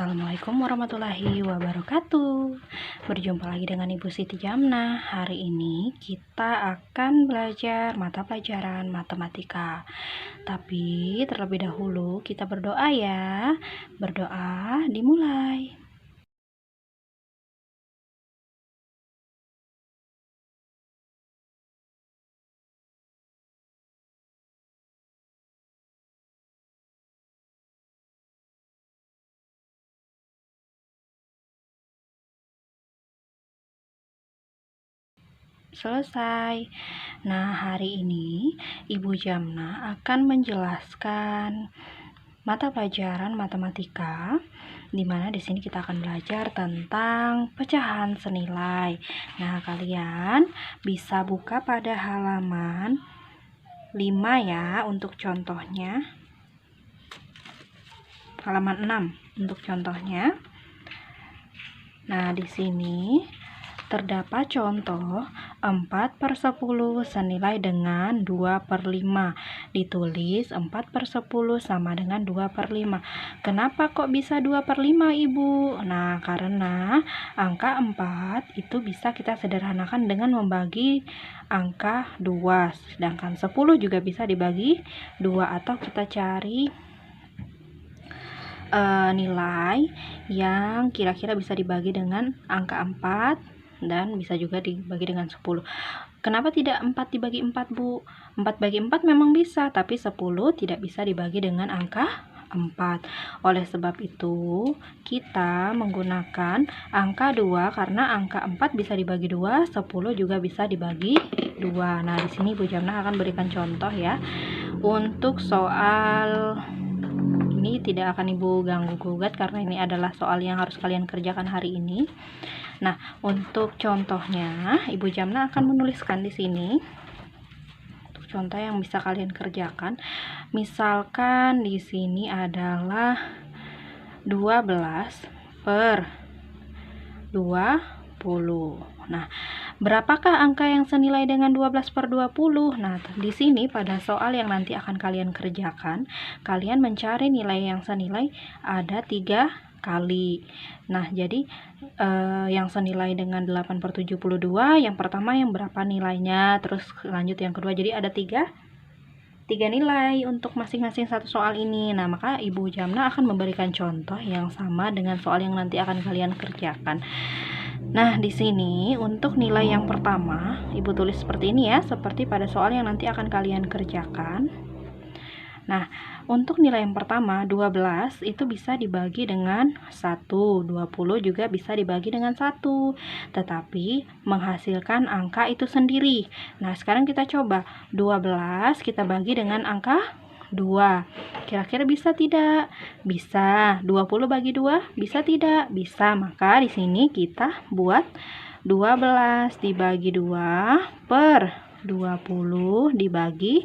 Assalamualaikum warahmatullahi wabarakatuh. Berjumpa lagi dengan Ibu Siti Jamnah. Hari ini kita akan belajar mata pelajaran matematika. Tapi terlebih dahulu kita berdoa ya. Berdoa dimulai. Selesai. Nah, hari ini Ibu Jamnah akan menjelaskan mata pelajaran matematika, di mana di sini kita akan belajar tentang pecahan senilai. Nah, kalian bisa buka pada halaman 5 ya untuk contohnya. Halaman 6 untuk contohnya. Nah, di sini terdapat contoh 4/10 senilai dengan 2/5. Ditulis 4/10 sama dengan 2/5. Kenapa kok bisa 2/5, Ibu? Nah, karena angka 4 itu bisa kita sederhanakan dengan membagi angka 2. Sedangkan 10 juga bisa dibagi 2, atau kita cari nilai yang kira-kira bisa dibagi dengan angka 4 dan bisa juga dibagi dengan 10. Kenapa tidak 4 dibagi 4, Bu? 4 bagi 4 memang bisa, tapi 10 tidak bisa dibagi dengan angka 4. Oleh sebab itu, kita menggunakan angka 2 karena angka 4 bisa dibagi 2, 10 juga bisa dibagi 2. Nah, di sini Bu Jamnah akan berikan contoh ya. Untuk soal ini tidak akan Ibu ganggu gugat karena ini adalah soal yang harus kalian kerjakan hari ini. Nah, untuk contohnya Ibu Jamnah akan menuliskan di sini untuk contoh yang bisa kalian kerjakan. Misalkan di sini adalah 12/20. Nah, berapakah angka yang senilai dengan 12/20? Nah, di sini pada soal yang nanti akan kalian kerjakan, kalian mencari nilai yang senilai ada 3 kali. Nah, jadi yang senilai dengan 8/72, yang pertama yang berapa nilainya, terus lanjut yang kedua. Jadi ada 3 nilai untuk masing-masing satu soal ini. Nah, maka Ibu Jamnah akan memberikan contoh yang sama dengan soal yang nanti akan kalian kerjakan. Nah, di sini untuk nilai yang pertama, Ibu tulis seperti ini ya, seperti pada soal yang nanti akan kalian kerjakan. Nah, untuk nilai yang pertama, 12 itu bisa dibagi dengan 1, 20 juga bisa dibagi dengan 1, tetapi menghasilkan angka itu sendiri. Nah, sekarang kita coba, 12 kita bagi dengan angka 2. Kira-kira bisa tidak? Bisa. 20 bagi 2 bisa tidak? Bisa. Maka di sini kita buat 12 dibagi 2 per 20 dibagi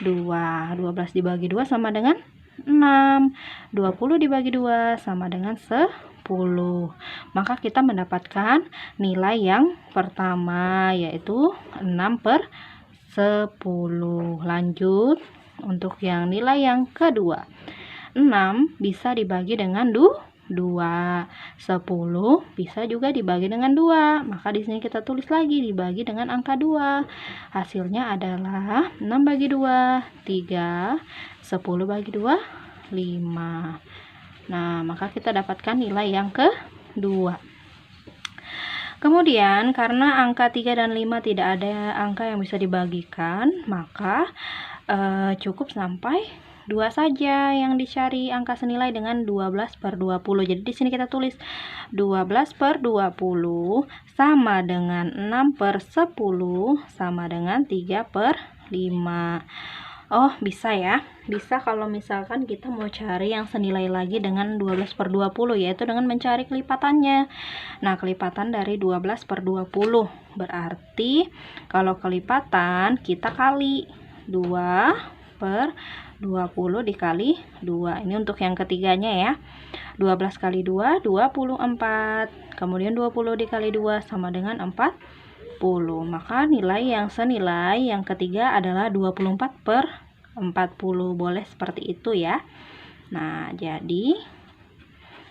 2. 12 dibagi 2 sama dengan 6. 20 dibagi 2 sama dengan 10. Maka kita mendapatkan nilai yang pertama, yaitu 6/10. Lanjut. Untuk yang nilai yang kedua, 6 bisa dibagi dengan 2, 10 bisa juga dibagi dengan 2. Maka di sini kita tulis lagi dibagi dengan angka 2. Hasilnya adalah 6 bagi 2, 3, 10 bagi 2, 5. Nah, maka kita dapatkan nilai yang kedua. Kemudian, karena angka 3 dan 5 tidak ada angka yang bisa dibagikan, maka cukup sampai 2 saja yang dicari angka senilai dengan 12/20. Jadi di sini kita tulis 12/20 sama dengan 6/10 sama dengan 3/5. Oh, bisa ya. Bisa kalau misalkan kita mau cari yang senilai lagi dengan 12/20, yaitu dengan mencari kelipatannya. Nah, kelipatan dari 12/20 berarti kalau kelipatan kita kali 2/20 dikali 2. Ini untuk yang ketiganya ya. 12 kali 2, 24. Kemudian 20 dikali 2 sama dengan 40. Maka nilai yang senilai yang ketiga adalah 24/40. Boleh seperti itu ya. Nah, jadi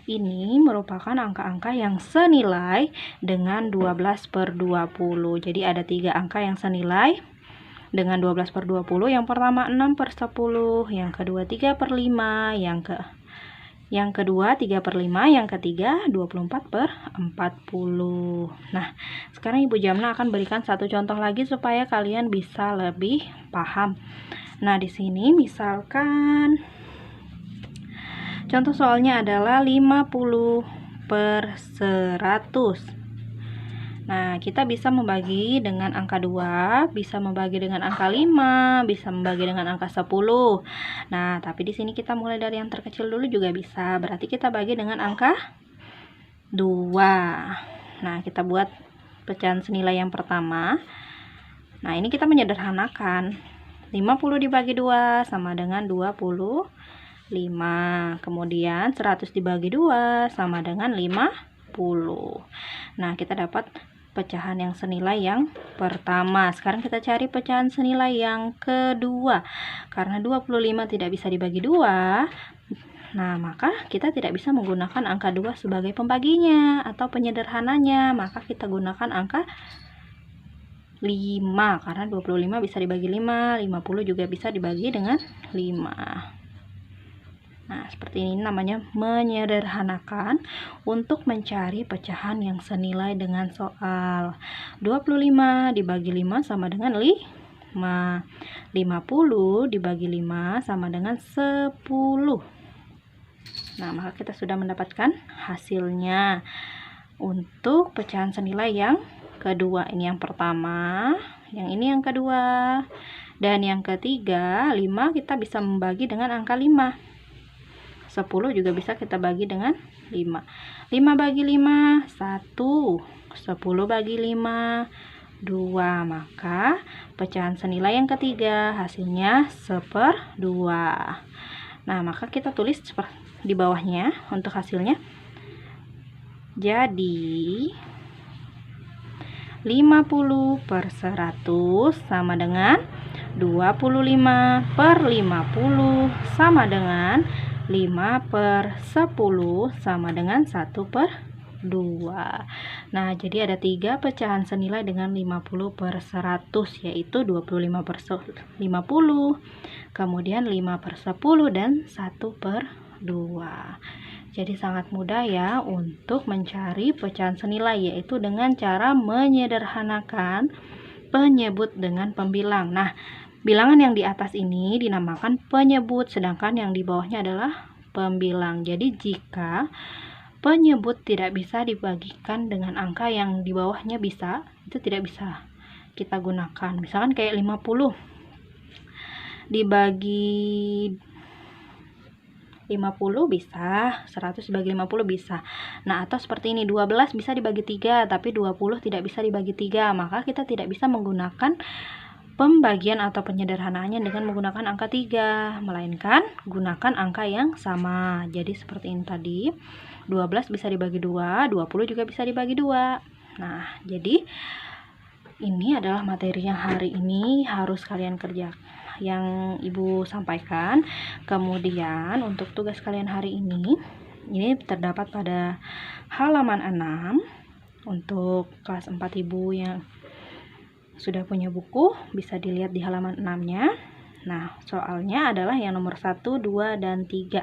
ini merupakan angka-angka yang senilai dengan 12/20. Jadi ada 3 angka yang senilai dengan 12/20. Yang pertama 6/10, yang kedua 3/5, yang kedua 3/5, yang ketiga 24/40. Nah, sekarang Ibu Jamna akan berikan satu contoh lagi supaya kalian bisa lebih paham. Nah, di sini misalkan contoh soalnya adalah 50/100. Nah, kita bisa membagi dengan angka 2, bisa membagi dengan angka 5, bisa membagi dengan angka 10. Nah, tapi di sini kita mulai dari yang terkecil dulu juga bisa. Berarti kita bagi dengan angka 2. Nah, kita buat pecahan senilai yang pertama. Nah, ini kita menyederhanakan. 50 dibagi 2 sama dengan 25. Kemudian 100 dibagi 2 sama dengan 50. Nah, kita dapat pecahan yang senilai yang pertama. Sekarang kita cari pecahan senilai yang kedua. Karena 25 tidak bisa dibagi 2, nah maka kita tidak bisa menggunakan angka 2 sebagai pembaginya atau penyederhananya. Maka kita gunakan angka 5. Karena 25 bisa dibagi 5, 50 juga bisa dibagi dengan 5. Nah, seperti ini namanya menyederhanakan untuk mencari pecahan yang senilai dengan soal. 25 dibagi 5 sama dengan 5. 50 dibagi 5 sama dengan 10. Nah, maka kita sudah mendapatkan hasilnya. Untuk pecahan senilai yang kedua, ini yang pertama, yang ini yang kedua, dan yang ketiga. 5 kita bisa membagi dengan angka 5. 10 juga bisa kita bagi dengan 5. 5 bagi 5, 1. 10 bagi 5, 2. Maka pecahan senilai yang ketiga hasilnya 1/2. Nah, maka kita tulis di bawahnya untuk hasilnya. Jadi 50/100 sama dengan 25/50 sama dengan 5/10 sama dengan 1/2. Nah, jadi ada 3 pecahan senilai dengan 50/100, yaitu 25/50, kemudian 5/10 dan 1/2. Jadi sangat mudah ya untuk mencari pecahan senilai, yaitu dengan cara menyederhanakan penyebut dengan pembilang. Nah, bilangan yang di atas ini dinamakan penyebut, sedangkan yang di bawahnya adalah pembilang. Jadi jika penyebut tidak bisa dibagikan dengan angka yang di bawahnya bisa, itu tidak bisa kita gunakan. Misalkan kayak 50 dibagi 50 bisa, 100 dibagi 50 bisa. Nah, atau seperti ini, 12 bisa dibagi 3, tapi 20 tidak bisa dibagi 3. Maka kita tidak bisa menggunakan pembagian atau penyederhanaannya dengan menggunakan angka 3, melainkan gunakan angka yang sama. Jadi seperti ini tadi, 12 bisa dibagi 2, 20 juga bisa dibagi 2. Nah, jadi ini adalah materi yang hari ini harus kalian kerjakan, yang Ibu sampaikan. Kemudian untuk tugas kalian hari ini terdapat pada halaman 6. Untuk kelas 4 Ibu yang sudah punya buku, bisa dilihat di halaman 6-nya. Nah, soalnya adalah yang nomor 1, 2, dan 3.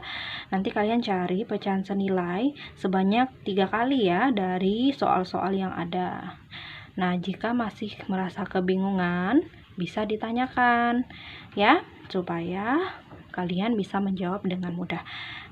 Nanti kalian cari pecahan senilai sebanyak 3 kali ya dari soal-soal yang ada. Nah, jika masih merasa kebingungan, bisa ditanyakan ya, supaya kalian bisa menjawab dengan mudah.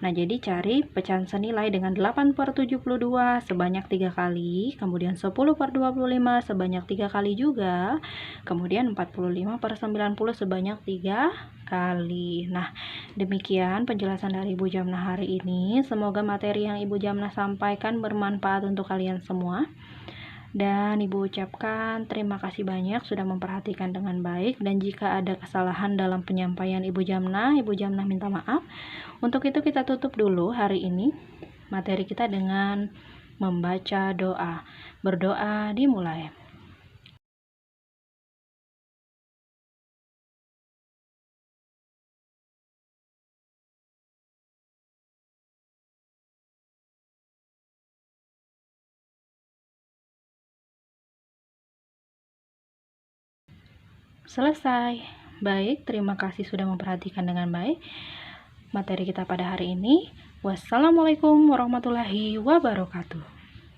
Nah, jadi cari pecahan senilai dengan 8/72 sebanyak 3 kali, kemudian 10/25 sebanyak 3 kali juga, kemudian 45/90 sebanyak 3 kali. Nah, demikian penjelasan dari Ibu Jamna hari ini. Semoga materi yang Ibu Jamna sampaikan bermanfaat untuk kalian semua. Dan Ibu ucapkan terima kasih banyak sudah memperhatikan dengan baik, dan jika ada kesalahan dalam penyampaian Ibu Jamna minta maaf. Untuk itu kita tutup dulu hari ini materi kita dengan membaca doa. Berdoa dimulai. Selesai. Baik, terima kasih sudah memperhatikan dengan baik materi kita pada hari ini. Wassalamualaikum warahmatullahi wabarakatuh.